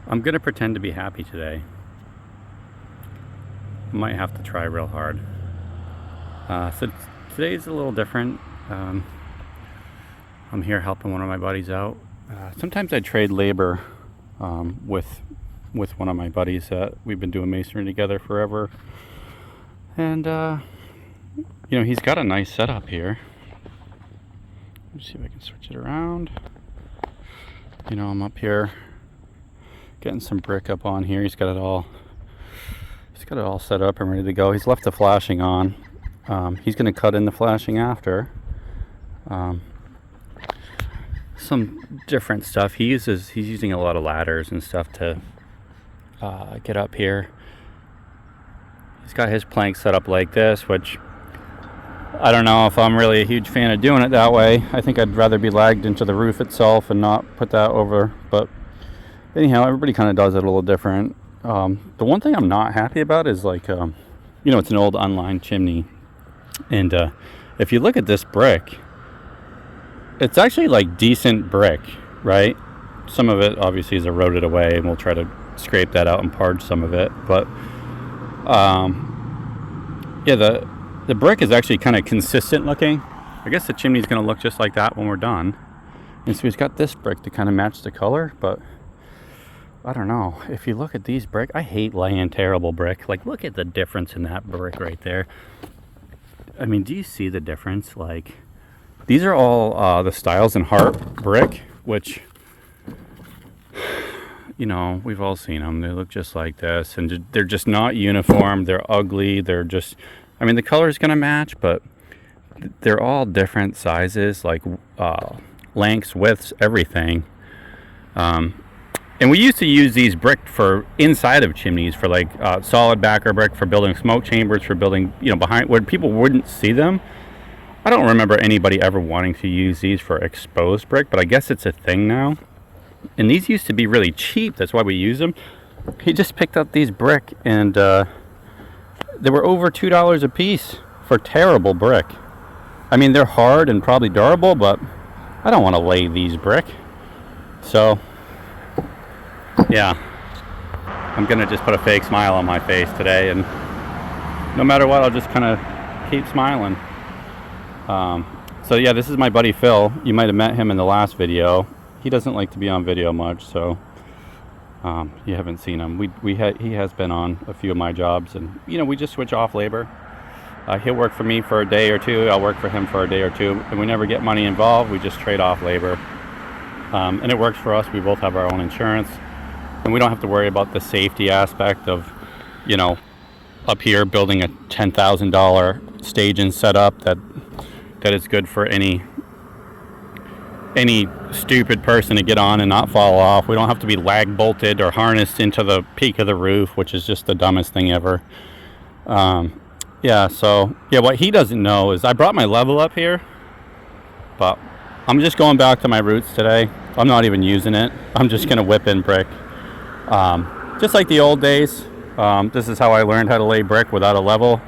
I'm gonna pretend to be happy today. Might have to try real hard. So today's a little different. I'm here helping one of my buddies out. Sometimes I trade labor with one of my buddies that we've been doing masonry together forever, and he's got a nice setup here. Let me see if I can switch it around. I'm up here getting some brick up on here. He's got it all set up and ready to go. He's left the flashing on. He's going to cut in the flashing after. Some different stuff. He's using a lot of ladders and stuff to get up here. He's got his plank set up like this, which I don't know if I'm really a huge fan of doing it that way. I think I'd rather be lagged into the roof itself and not put that over. But anyhow, everybody kind of does it a little different. The one thing I'm not happy about is it's an old unlined chimney. And if you look at this brick, it's actually like decent brick, right? Some of it obviously is eroded away, and we'll try to scrape that out and parge some of it. But the brick is actually kind of consistent looking. I guess the chimney's going to look just like that when we're done. And so he's got this brick to kind of match the color, but I don't know. If you look at these brick, I hate laying terrible brick. Like, look at the difference in that brick right there. I mean, do you see the difference? Like, these are all the Styles and Hart brick, which, we've all seen them. They look just like this, and they're just not uniform. They're ugly. The color is going to match, but they're all different sizes, like lengths, widths, everything. And we used to use these brick for inside of chimneys, for like solid backer brick for building smoke chambers, for building, behind where people wouldn't see them. I don't remember anybody ever wanting to use these for exposed brick, but I guess it's a thing now. And these used to be really cheap. That's why we use them. He just picked up these brick, and they were over $2 a piece for terrible brick. I mean, they're hard and probably durable, but I don't want to lay these brick. So yeah, I'm gonna just put a fake smile on my face today, and no matter what, I'll just kind of keep smiling. So yeah, this is my buddy Phil. You might have met him in the last video. He doesn't like to be on video much, so you haven't seen him. He has been on a few of my jobs, and we just switch off labor. He'll work for me for a day or two. I'll work for him for a day or two, and we never get money involved. We just trade off labor, and it works for us. We both have our own insurance. And we don't have to worry about the safety aspect of, up here building a $10,000 stage and setup that is good for any stupid person to get on and not fall off. We don't have to be lag bolted or harnessed into the peak of the roof, which is just the dumbest thing ever. What he doesn't know is I brought my level up here, but I'm just going back to my roots today. I'm not even using it. I'm just going to whip in brick. Just like the old days. This is how I learned how to lay brick without a level.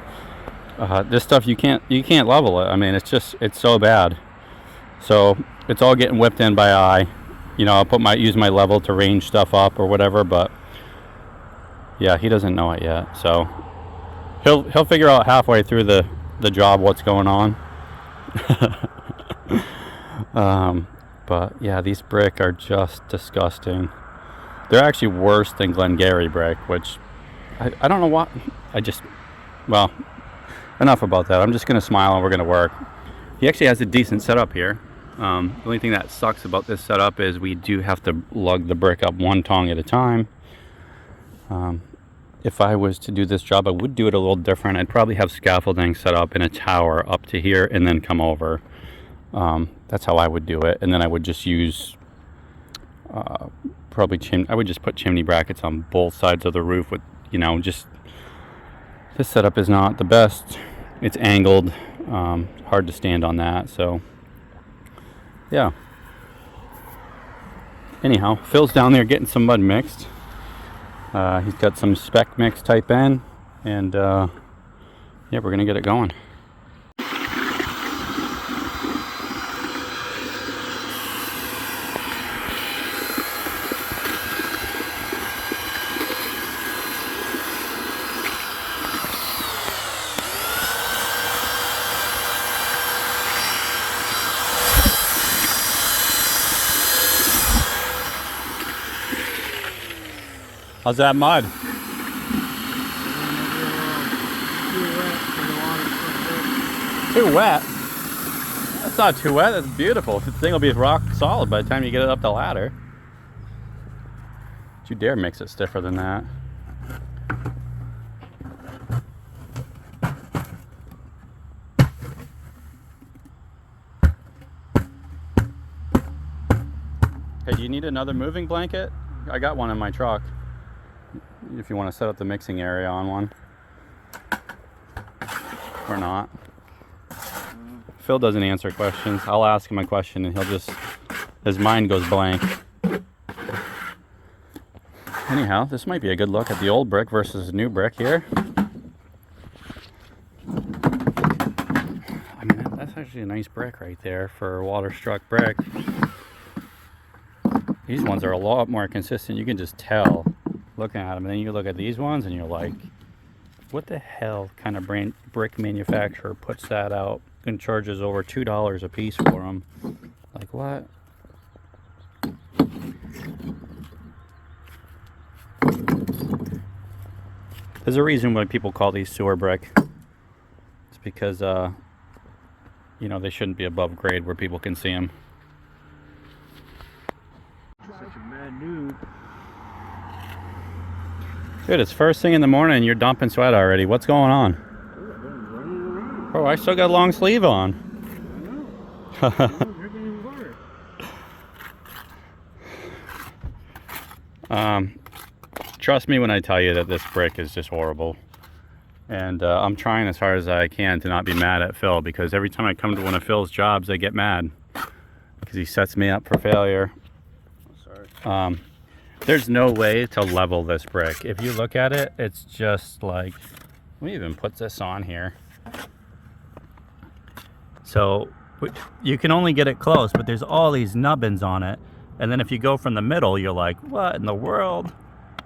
This stuff you can't level it. I mean, it's so bad. So it's all getting whipped in by eye. I'll use my level to range stuff up or whatever, but yeah, he doesn't know it yet. So he'll figure out halfway through the job what's going on. But yeah, these brick are just disgusting. They're actually worse than Glengarry brick, which I don't know what. Enough about that. I'm just going to smile and we're going to work. He actually has a decent setup here. The only thing that sucks about this setup is we do have to lug the brick up one tong at a time. If I was to do this job, I would do it a little different. I'd probably have scaffolding set up in a tower up to here and then come over. That's how I would do it. And then I would just use I would just put chimney brackets on both sides of the roof with, this setup is not the best. It's angled, hard to stand on that, so yeah. Anyhow, Phil's down there getting some mud mixed. He's got some spec mix type in, and we're gonna get it going. How's that mud? Too wet? That's not too wet. That's beautiful. The thing will be rock solid by the time you get it up the ladder. Don't you dare mix it stiffer than that. Hey, do you need another moving blanket? I got one in my truck. If you want to set up the mixing area on one. Or not. Phil doesn't answer questions. I'll ask him a question and his mind goes blank. Anyhow, this might be a good look at the old brick versus the new brick here. I mean, that's actually a nice brick right there for a water-struck brick. These ones are a lot more consistent. You can just tell looking at them. And then you look at these ones and you're like, what the hell kind of brick manufacturer puts that out and charges over $2 a piece for them? Like, what? There's a reason why people call these sewer brick. It's because, you know, they shouldn't be above grade where people can see them. Such a mad dude. Dude, it's first thing in the morning and you're dumping sweat already. What's going on? Oh, I still got a long sleeve on. I know. Drinking water. Trust me when I tell you that this brick is just horrible. And I'm trying as hard as I can to not be mad at Phil, because every time I come to one of Phil's jobs, I get mad. Because he sets me up for failure. Sorry. There's no way to level this brick. If you look at it, it's just like, let me even put this on here. So you can only get it close, but there's all these nubbins on it. And then if you go from the middle, you're like, what in the world?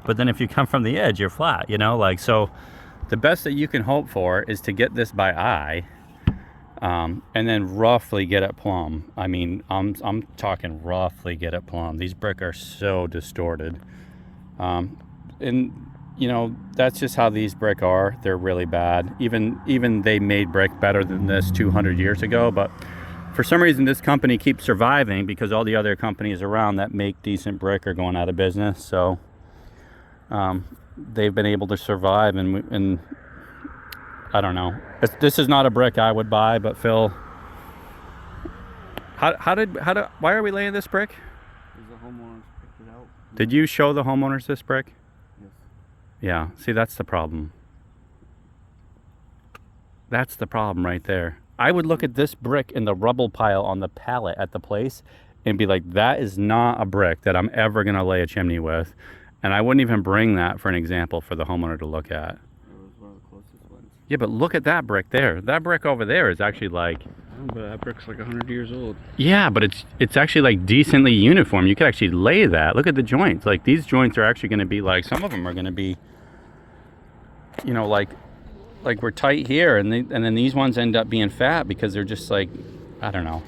But then if you come from the edge, you're flat, you know? Like, so the best that you can hope for is to get this by eye. And then roughly get it plumb. I mean, I'm talking roughly get it plumb. These brick are so distorted. And you know, that's just how these brick are. They're really bad. Even they made brick better than this 200 years ago, but for some reason this company keeps surviving because all the other companies around that make decent brick are going out of business. So they've been able to survive, and I don't know. This is not a brick I would buy, but Phil, why are we laying this brick? Because the homeowners picked it out. Did you show the homeowners this brick? Yes. Yeah, see, that's the problem. That's the problem right there. I would look at this brick in the rubble pile on the pallet at the place and be like, that is not a brick that I'm ever going to lay a chimney with. And I wouldn't even bring that for an example for the homeowner to look at. Yeah, but look at that brick there. That brick over there is actually like... Oh, but that brick's like 100 years old. Yeah, but it's actually like decently uniform. You could actually lay that. Look at the joints. Like, these joints are actually going to be like... Some of them are going to be, you know, like we're tight here. And then these ones end up being fat because they're just like... I don't know.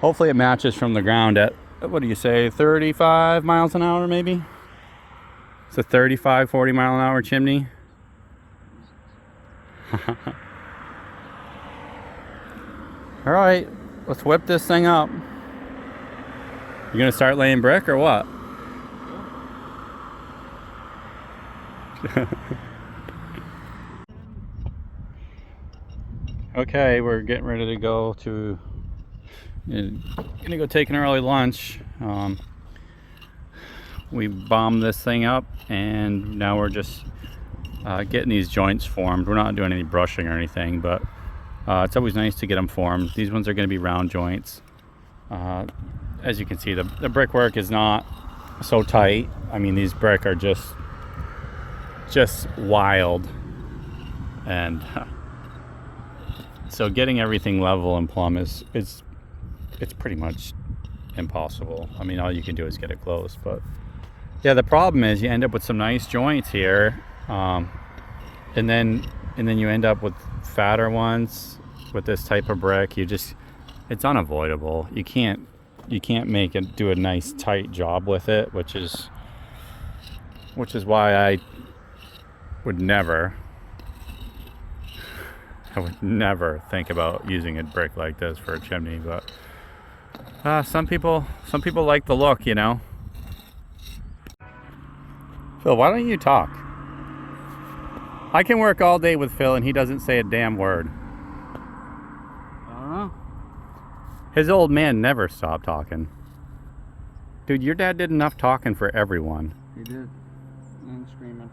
Hopefully it matches from the ground at, what do you say, 35 miles an hour maybe? It's a 35, 40 mile an hour chimney. All right, let's whip this thing up. You gonna start laying brick or what? Okay, we're getting ready to go to gonna go take an early lunch. We bombed this thing up and now we're just getting these joints formed. We're not doing any brushing or anything, but it's always nice to get them formed. These ones are going to be round joints. As you can see, the brickwork is not so tight. I mean, these brick are just wild, and so getting everything level and plumb is it's pretty much impossible. I mean, all you can do is get it close, but yeah, the problem is you end up with some nice joints here. And then you end up with fatter ones with this type of brick. It's unavoidable. You can't make it do a nice tight job with it, which is which is why I would never think about using a brick like this for a chimney. But some people like the look, you know. Phil, why don't you talk? I can work all day with Phil and he doesn't say a damn word. I don't know. His old man never stopped talking. Dude, your dad did enough talking for everyone. He did. And screaming.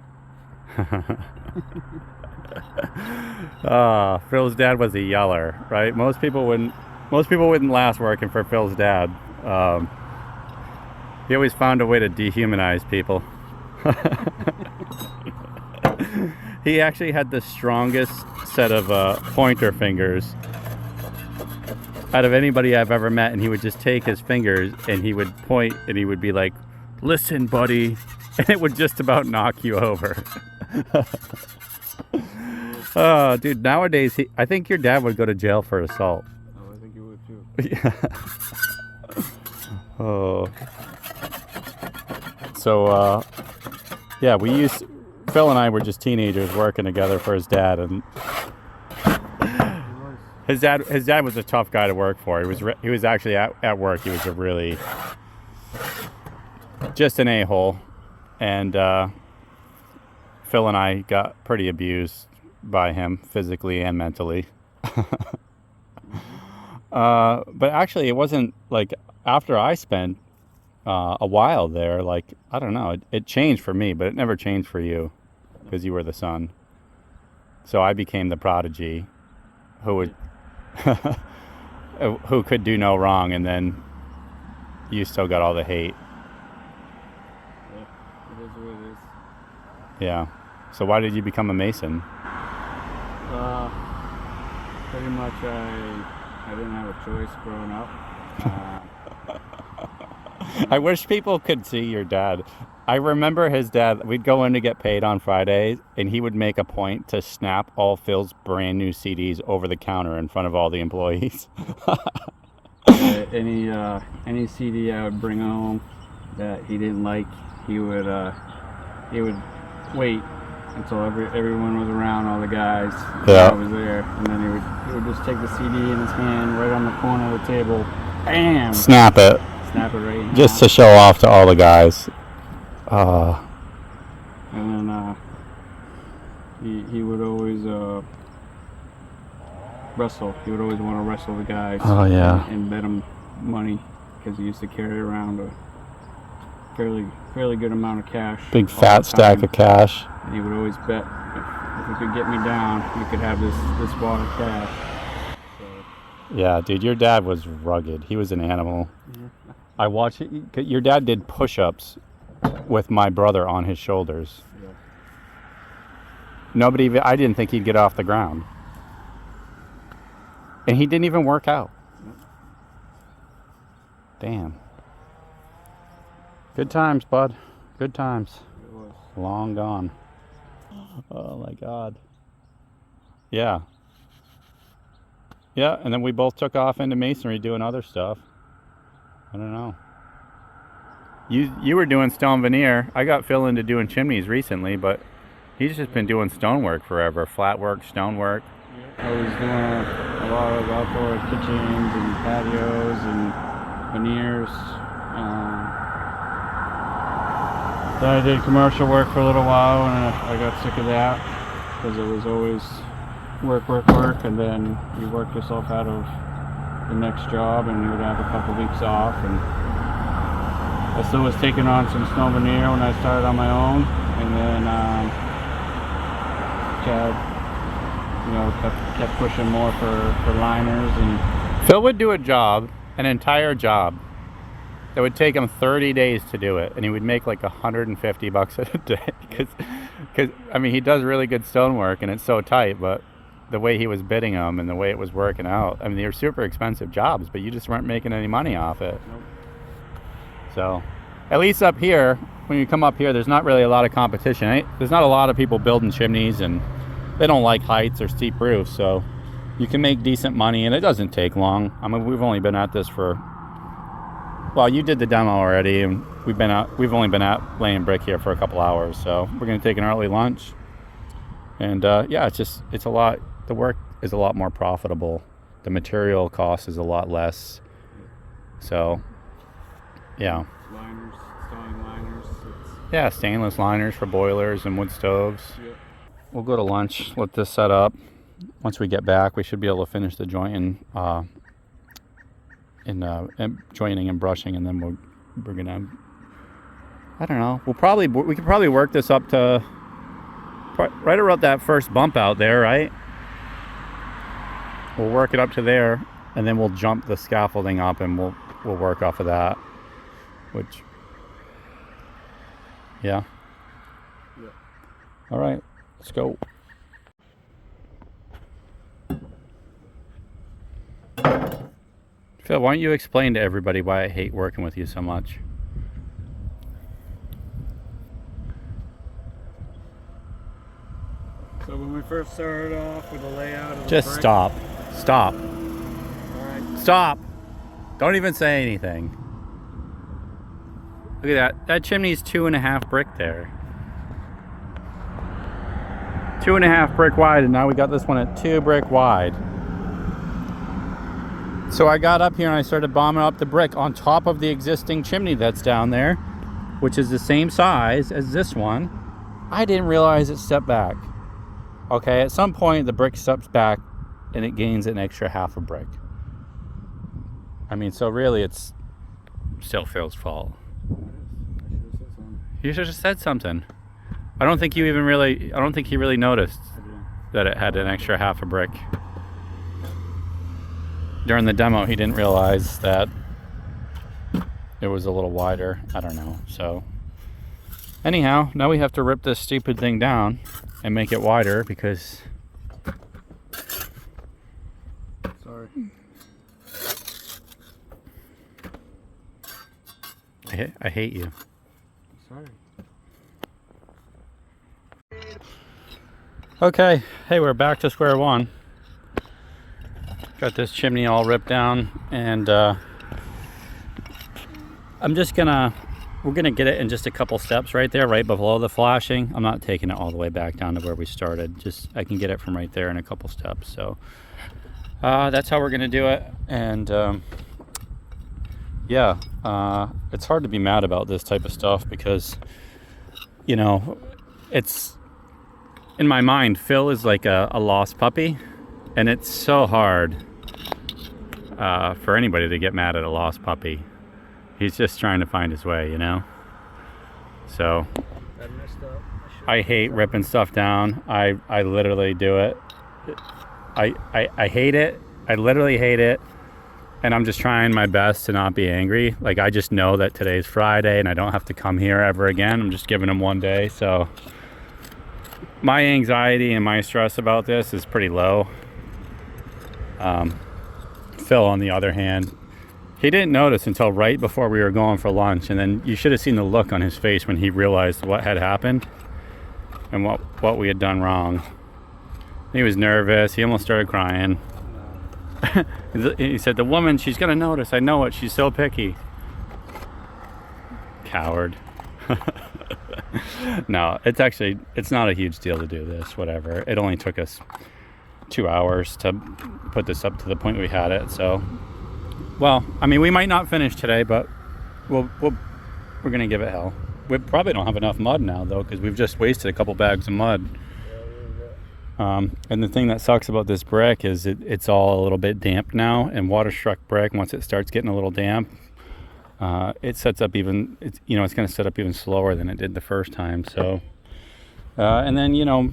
Phil's dad was a yeller, right? Most people wouldn't last working for Phil's dad. He always found a way to dehumanize people. He actually had the strongest set of pointer fingers out of anybody I've ever met, and he would just take his fingers and he would point and he would be like, "Listen, buddy," and it would just about knock you over. Oh, dude, nowadays I think your dad would go to jail for assault. Oh, I think you would too. Yeah. Oh. So, yeah, Phil and I were just teenagers working together for his dad, and his dad was a tough guy to work for. He was actually at work. He was just an a-hole, and Phil and I got pretty abused by him physically and mentally. But actually, it wasn't like after I spent a while there. Like, I don't know, it changed for me, but it never changed for you because you were the son. So I became the prodigy who could do no wrong, and then you still got all the hate. Yeah, it is what it is. Yeah. So why did you become a Mason? Pretty much I didn't have a choice growing up. I wish people could see your dad. I remember his dad, we'd go in to get paid on Fridays, and he would make a point to snap all Phil's brand new CDs over the counter in front of all the employees. Any CD I would bring home that he didn't like, he would wait until everyone was around, all the guys. Yeah. I was there, and then he would just take the CD in his hand right on the corner of the table, bam, Snap it. snap it right in Just to half. show off to all the guys. And then he would always wrestle. He would always want to wrestle the guys. Oh, yeah. And bet them money, because he used to carry around a fairly good amount of cash. Big all fat the stack time. of cash. And he would always bet if you could get me down, you could have this wad of cash. So, Yeah, dude, your dad was rugged. He was an animal. I watched it. Your dad did push-ups with my brother on his shoulders. yeah. I didn't think he'd get off the ground. And he didn't even work out. Nope. Damn. Good times, bud. Good times. It was. Long gone. Oh my God. Yeah. Yeah, and then we both took off into masonry doing other stuff. I don't know. You were doing stone veneer. I got Phil into doing chimneys recently, but he's just been doing stonework forever. Flat work, stonework. I was doing a lot of outdoor kitchens and patios and veneers. Then I did commercial work for a little while, and I got sick of that because it was always work, and then you work yourself out of the next job, and you would have a couple weeks off. And I still was taking on some stone veneer when I started on my own, and then Chad, kept pushing more for liners. And Phil would do an entire job, that would take him 30 days to do it, and he would make like $150 a day. Because I mean, he does really good stonework, and it's so tight, but the way he was bidding them and the way it was working out, I mean, they were super expensive jobs, but you just weren't making any money off it. Nope. So, at least up here, when you come up here, there's not really a lot of competition. There's not a lot of people building chimneys, and they don't like heights or steep roofs, so you can make decent money, and it doesn't take long. I mean, we've only been at this for Well, you did the demo already, and we've only been out laying brick here for a couple hours, so we're gonna take an early lunch. And yeah, it's a lot. The work is a lot more profitable. The material cost is a lot less. So, yeah. Liners, installing liners. Yeah, stainless liners for boilers and wood stoves. Yep. We'll go to lunch, let this set up. Once we get back, we should be able to finish the jointing and joining and brushing, and then we're gonna, I don't know, we could probably work this up to right around that first bump out there, right? We'll work it up to there, and then we'll jump the scaffolding up, and we'll work off of that, which, yeah. All right, let's go. Phil, why don't you explain to everybody why I hate working with you so much? So when we first started off with the layout of the Just brick, stop. Stop. all right, Stop. Don't even say anything. Look at that. That chimney's 2.5 brick there. 2.5 brick wide, and now we got this one at 2 brick wide. So I got up here and I started bombing up the brick on top of the existing chimney that's down there, which is the same size as this one. I didn't realize it stepped back. Okay, at some point the brick steps back and it gains an extra half a brick. I mean, so really it's still Phil's fault. You should have said something. I don't think he really noticed that it had an extra half a brick. During the demo, he didn't realize that it was a little wider. I don't know. So anyhow, now we have to rip this stupid thing down and make it wider because... sorry. I hate you. Sorry. Okay, hey, we're back to square one. Got this chimney all ripped down, and we're gonna get it in just a couple steps right there, right below the flashing. I'm not taking it all the way back down to where we started. I can get it from right there in a couple steps. So that's how we're gonna do it. And yeah, it's hard to be mad about this type of stuff because, you know, it's, in my mind, Phil is like a lost puppy, and it's so hard for anybody to get mad at a lost puppy. He's just trying to find his way, you know? So I hate ripping stuff down. I literally do it. I hate it. I literally hate it. And I'm just trying my best to not be angry. Like, I just know that today's Friday and I don't have to come here ever again. I'm just giving him one day. So my anxiety and my stress about this is pretty low. Phil, on the other hand, he didn't notice until right before we were going for lunch, and then you should have seen the look on his face when he realized what had happened and what we had done wrong. He was nervous. He almost started crying. He said, "The woman, she's gonna notice. I know it. She's so picky." Coward. No, it's not a huge deal to do this. Whatever. It only took us 2 hours to put this up to the point we had it. So, well, I mean, we might not finish today, but we're gonna give it hell. We probably don't have enough mud now though, because we've just wasted a couple bags of mud. And the thing that sucks about this brick is it's all a little bit damp now, and water-struck brick, once it starts getting a little damp, it sets up it's going to set up even slower than it did the first time. So, and then, you know,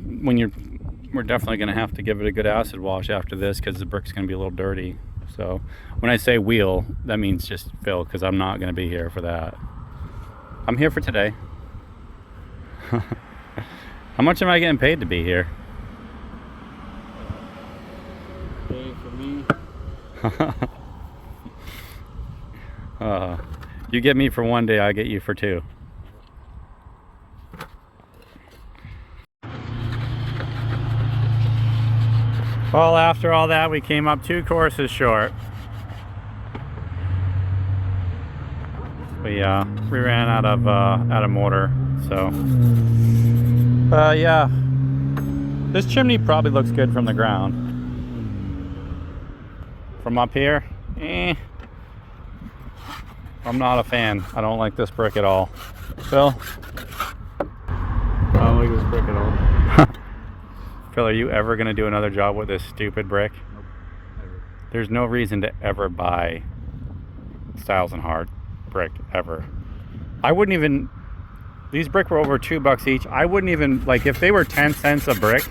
we're definitely going to have to give it a good acid wash after this because the brick's going to be a little dirty. So when I say wheel, that means just Phil, because I'm not going to be here for that. I'm here for today. How much am I getting paid to be here? Day for me. You get me for one day, I get you for two. Well, after all that, we came up 2 courses short. We ran out of mortar, so yeah. This chimney probably looks good from the ground. From up here, I'm not a fan. I don't like this brick at all. Phil? I don't like this brick at all. Phil, are you ever going to do another job with this stupid brick? Nope. Never. There's no reason to ever buy Styles and Hart brick, ever. I wouldn't even... These brick were over $2 each. I wouldn't even... Like, if they were 10 cents a brick,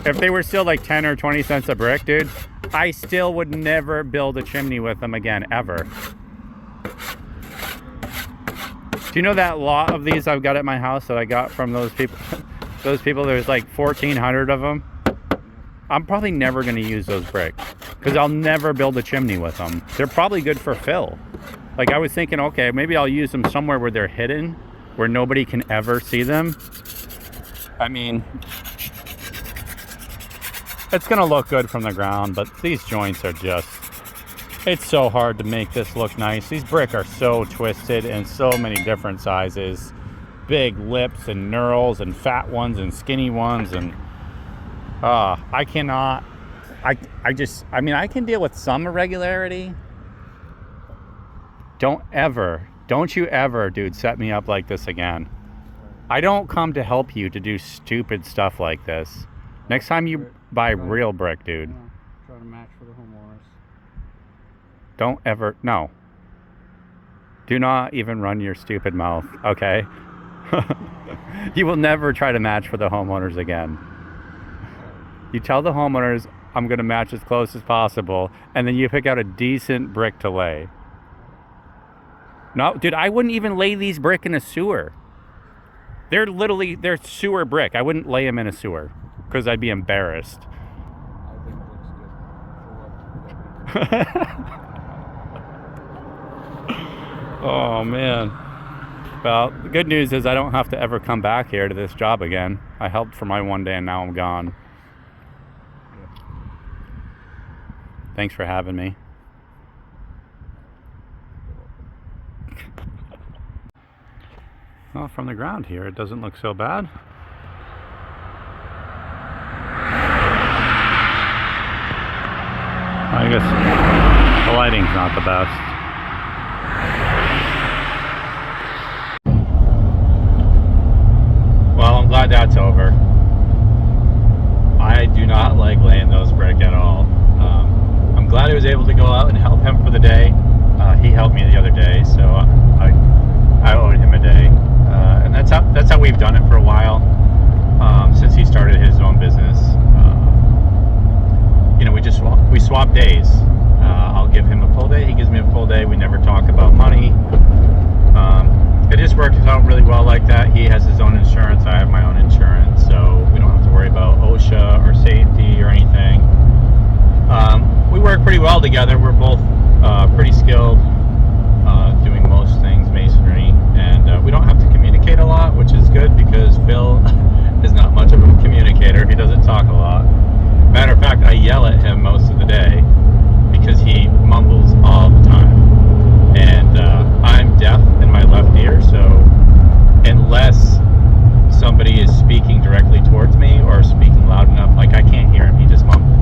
if they were still like 10 or 20 cents a brick, dude, I still would never build a chimney with them again, ever. Do you know that lot of these I've got at my house that I got from those people? Those people, there's like 1,400 of them. I'm probably never going to use those bricks because I'll never build a chimney with them. They're probably good for fill. Like, I was thinking, okay, maybe I'll use them somewhere where they're hidden, where nobody can ever see them. I mean, it's going to look good from the ground, but these joints are just... It's so hard to make this look nice. These brick are so twisted and so many different sizes. Big lips and knurls and fat ones and skinny ones, and I cannot. I mean, I can deal with some irregularity. Don't you ever, dude, set me up like this again. I don't come to help you to do stupid stuff like this. Next time you buy real brick, dude. Try to match for the homeowners. Don't ever, no. Do not even run your stupid mouth, okay? You will never try to match for the homeowners again. You tell the homeowners, I'm going to match as close as possible, and then you pick out a decent brick to lay. No, dude, I wouldn't even lay these brick in a sewer. They're sewer brick. I wouldn't lay them in a sewer because I'd be embarrassed. I think it looks good. Oh, man. Well, the good news is I don't have to ever come back here to this job again. I helped for my one day and now I'm gone. Thanks for having me. Well, from the ground here, it doesn't look so bad. I guess the lighting's not the best. Well, I'm glad that's over. I do not like laying those brick at all. I'm glad I was able to go out and help him for the day. He helped me the other day, so I owed him a day. And that's how we've done it for a while, since he started his own business. You know, we swap days. I'll give him a full day, he gives me a full day. We never talk about money. It just works out really well like that. He has his own insurance, I have my own insurance, so we don't have to worry about OSHA or safety or anything. We work pretty well together. We're both pretty skilled doing most things masonry, and we don't have to communicate a lot, which is good because Phil is not much of a communicator. He doesn't talk a lot. Matter of fact, I yell at him most of the day because he mumbles all the time. And I'm deaf in my left ear, so unless somebody is speaking directly towards me or speaking loud enough, like I can't hear him, he just mumbles.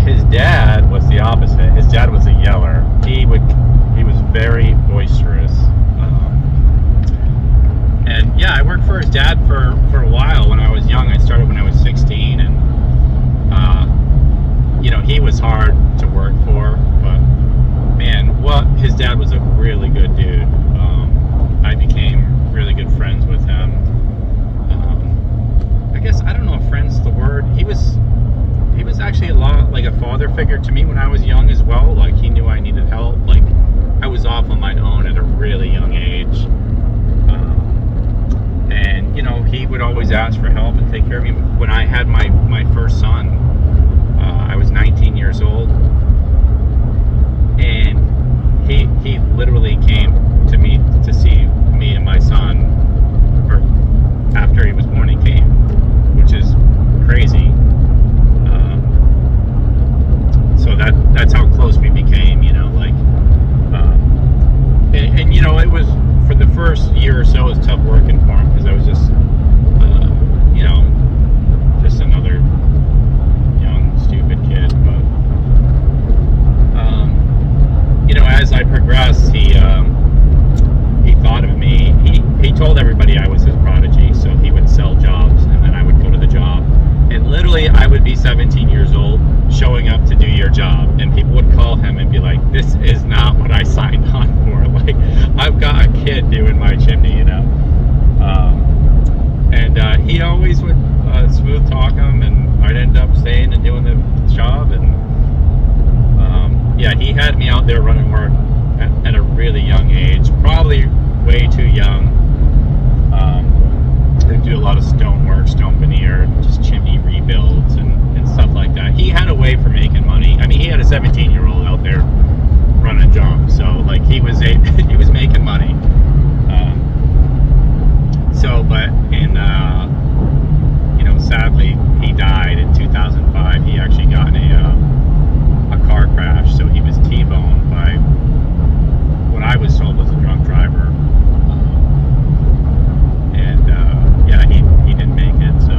His dad was the opposite. His dad was a yeller. He was very boisterous. And yeah, I worked for his dad for a while when I was young. I started when I was 16, and you know, he was hard to work for, but man, his dad was a really good dude. I became really good friends with him. I guess, I don't know if friend's the word. He was actually a lot like a father figure to me when I was young as well. Like, he knew I needed help. Like, I was off on my own at a really young age. And, you know, he would always ask for help and take care of me. When I had my first son, I was 19 years old. And he literally came to me to see me and my son, or after he was born he came, which is crazy. So that's how close we became, you know, like, and year or so was tough working for him because I was just, you know, just another young, stupid kid. But, you know, as I progressed, he thought of me. He told everybody I was his prodigy, so he would sell jobs, and then I would go to the job. And literally, I would be 17 years old, showing up to do your job, and people would call him and be like, "This is not what I signed on for. Like, I've got a kid doing my chimney, you know." And he always would smooth talk him, and I'd end up staying and doing the job. And yeah, he had me out there running work at a really young age, probably way too young. They do a lot of stone work, stone veneer, just chimney rebuilds and stuff like that. He had a way for making money. I mean, he had a 17-year-old out there running jobs, so like he was making money. But in you know, sadly, he died in 2005. He actually got in a car crash, so he was T-boned by what I was told was a drunk driver. Yeah, he didn't make it. So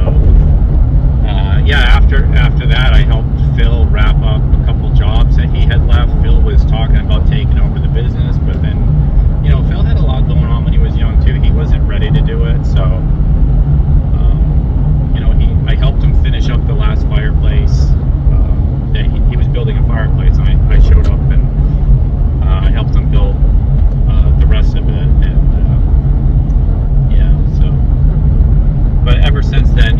yeah, after that, I helped Phil wrap up a couple jobs that he had left. Phil was talking about taking over the business, but then, you know, Phil had a lot going on when he was young too. He wasn't ready to do it, so you know, I helped him finish up the last fireplace. That he was building a fireplace, and I showed up and I helped him build the rest of it. And yeah, so. But ever since then,